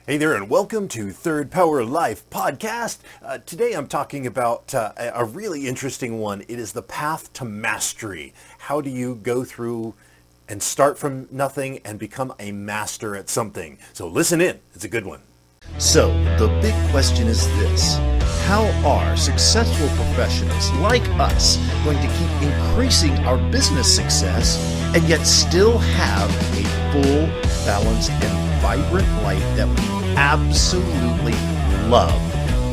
Hey there, and welcome to Third Power Life Podcast. Today I'm talking about a really interesting one. It is the path to mastery. How do you go through and start from nothing and become a master at something? So listen in. It's a good one. So, the big question is this: how are successful professionals like us going to keep increasing our business success and yet still have a full, balanced, and vibrant life that we absolutely love?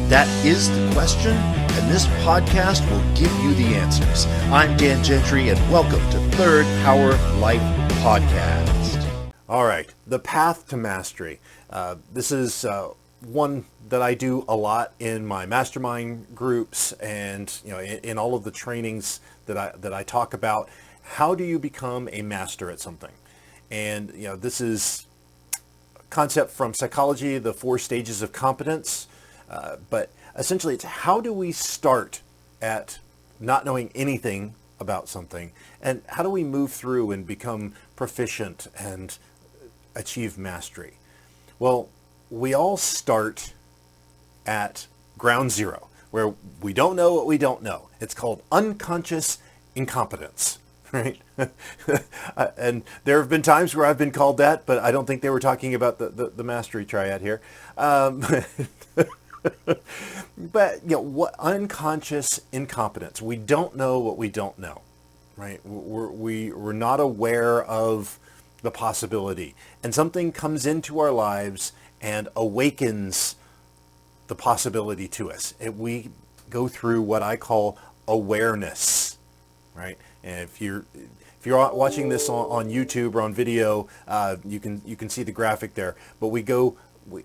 That is the question, and this podcast will give you the answers. I'm Dan Gentry, and welcome to Third Power Life Podcast. All right, the path to mastery. This is one that I do a lot in my mastermind groups, and in all of the trainings that I talk about. How do you become a master at something? And this is a concept from psychology, the 4 stages of competence. But essentially, it's how do we start at not knowing anything about something, and how do we move through and become proficient and achieve mastery? Well, we all start at ground zero, where we don't know what we don't know. It's called unconscious incompetence, right? And there have been times where I've been called that, but I don't think they were talking about the mastery triad here. But what unconscious incompetence? We don't know what we don't know, right? We're not aware of the possibility, and something comes into our lives and awakens the possibility to us. We go through what I call awareness, right? And if you're watching this on YouTube or on video, you can see the graphic there. But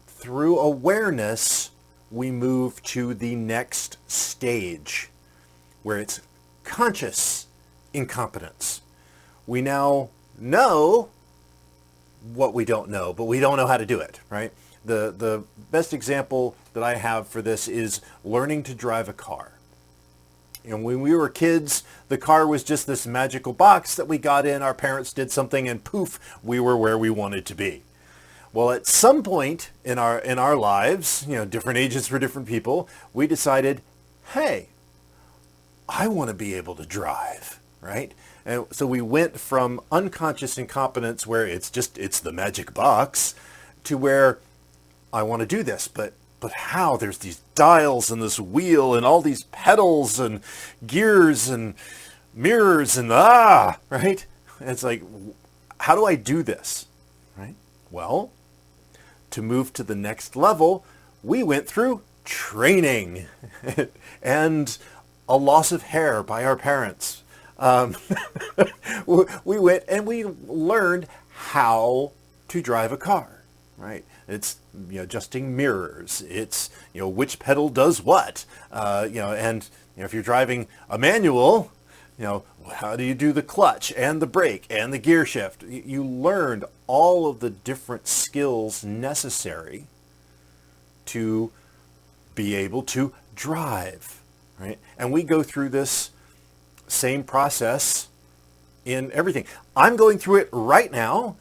through awareness, we move to the next stage, where it's conscious incompetence. We now know what we don't know, but we don't know how to do it, right? The best example that I have for this is learning to drive a car. And when we were kids, the car was just this magical box that we got in, our parents did something, and poof, we were where we wanted to be. Well, at some point in our lives, different ages for different people, we decided, hey, I want to be able to drive, right? And so we went from unconscious incompetence, where it's the magic box, to where I want to do this, but how? There's these dials and this wheel and all these pedals and gears and mirrors and right? And it's like, how do I do this, right? Well, to move to the next level, we went through training and a loss of hair by our parents. We went and we learned how to drive a car, right? It's adjusting mirrors. It's which pedal does what. And if you're driving a manual, how do you do the clutch and the brake and the gear shift? You learned all of the different skills necessary to be able to drive, right? And we go through this same process in everything. I'm going through it right now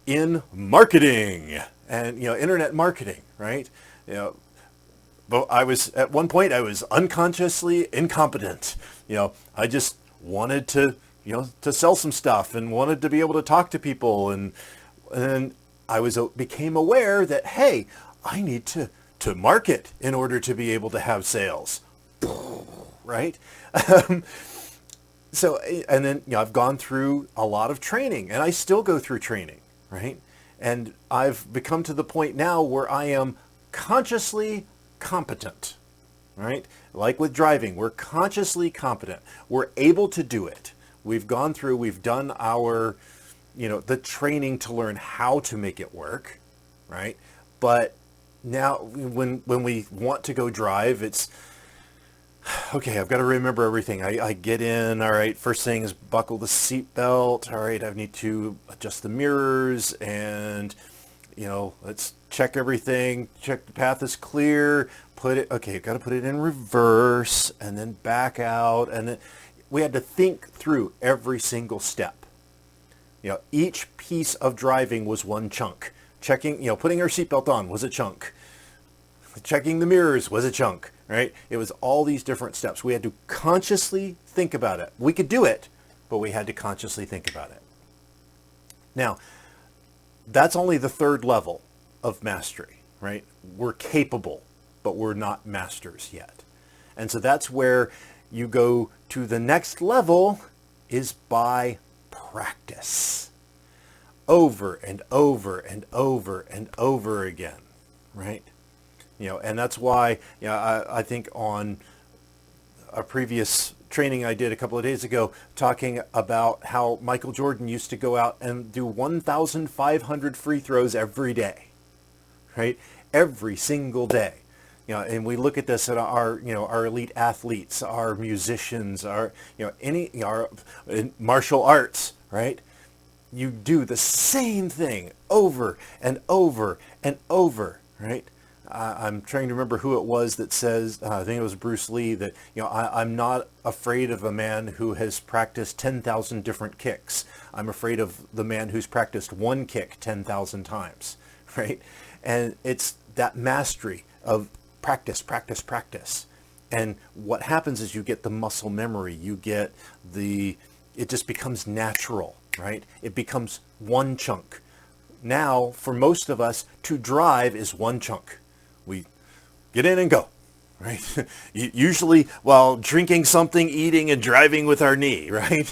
in marketing and internet marketing, right? But at one point I was unconsciously incompetent. I just wanted to sell some stuff and wanted to be able to talk to people, and I became aware that, hey, I need to market in order to be able to have sales, right? So, and then I've gone through a lot of training, and I still go through training, right? And I've become to the point now where I am consciously competent, right? Like with driving, we're consciously competent. We're able to do it. We've done our, the training to learn how to make it work, right? But now when we want to go drive, it's, okay, I've got to remember everything. I get in, all right, first thing is buckle the seatbelt. All right, I need to adjust the mirrors and, let's check everything, check the path is clear, I've got to put it in reverse and then back out. And then we had to think through every single step. Each piece of driving was one chunk. Checking, putting our seatbelt on was a chunk. Checking the mirrors was a chunk, right? It was all these different steps. We had to consciously think about it. We could do it, but we had to consciously think about it. Now, that's only the third level of mastery, right? We're capable, but we're not masters yet. And so that's where you go to the next level, is by practice. Over and over and over and over again, right? And that's why, I think on a previous training I did a couple of days ago, talking about how Michael Jordan used to go out and do 1,500 free throws every day, right? Every single day. And we look at this at our elite athletes, our musicians, our martial arts, right? You do the same thing over and over and over, right? I'm trying to remember who it was that says, I think it was Bruce Lee, that, I'm not afraid of a man who has practiced 10,000 different kicks. I'm afraid of the man who's practiced one kick 10,000 times, right? And it's that mastery of practice, practice, practice. And what happens is you get the muscle memory, it just becomes natural, right? It becomes one chunk. Now, for most of us, to drive is one chunk. We get in and go, right? Usually while drinking something, eating, and driving with our knee, right?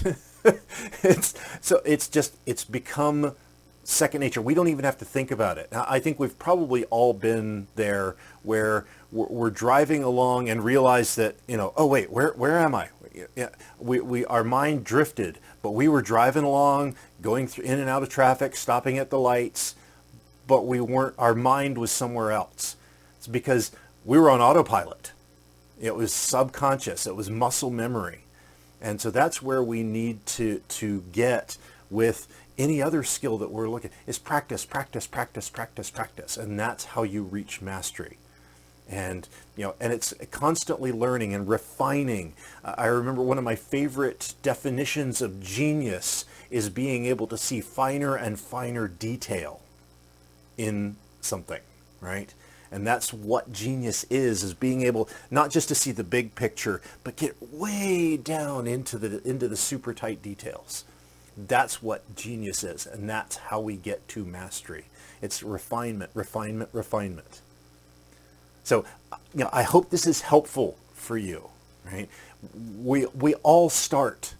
It's become second nature. We don't even have to think about it. Now, I think we've probably all been there where we're driving along and realize that, oh wait, where am I? Our mind drifted, but we were driving along, going through in and out of traffic, stopping at the lights, but our mind was somewhere else. It's because we were on autopilot. It was subconscious. It was muscle memory. And so that's where we need to get with any other skill that we're looking, is practice, practice, practice, practice, practice. And that's how you reach mastery. And, and it's constantly learning and refining. I remember one of my favorite definitions of genius is being able to see finer and finer detail in something, right? And that's what genius is being able not just to see the big picture, but get way down into the super tight details. That's what genius is, and that's how we get to mastery. It's refinement, refinement, refinement. So, I hope this is helpful for you, right? We all start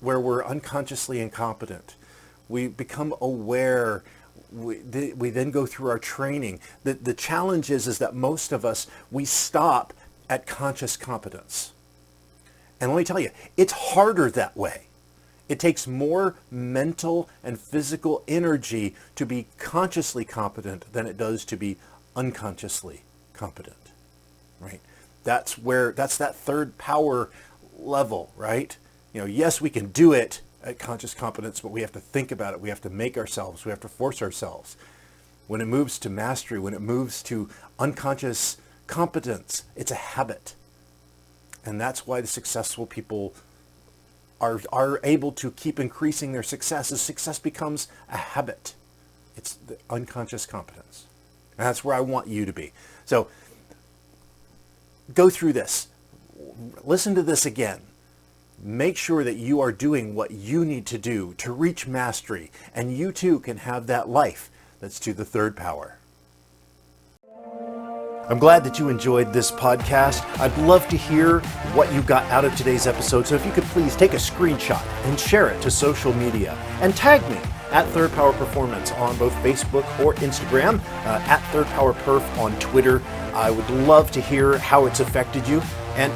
where we're unconsciously incompetent. We become aware. We then go through our training. The challenge is that most of us, we stop at conscious competence. And let me tell you, it's harder that way. It takes more mental and physical energy to be consciously competent than it does to be unconsciously competent, right? That's that third power level, right? Yes, we can do it at conscious competence, but we have to think about it. We have to make ourselves. We have to force ourselves. When it moves to mastery, when it moves to unconscious competence, it's a habit. And that's why the successful people are able to keep increasing their success, as success becomes a habit. It's the unconscious competence. And that's where I want you to be. So go through this. Listen to this again. Make sure that you are doing what you need to do to reach mastery, and you too can have that life that's to the third power. I'm glad that you enjoyed this podcast. I'd love to hear what you got out of today's episode. So if you could please take a screenshot and share it to social media and tag me at Third Power Performance on both Facebook or Instagram, at Third Power Perf on Twitter. I would love to hear how it's affected you. And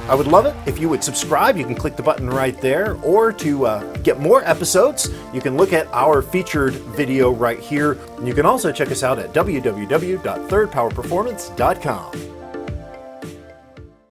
I would love it if you would subscribe. You can click the button right there, or to get more episodes, you can look at our featured video right here. And you can also check us out at www.thirdpowerperformance.com.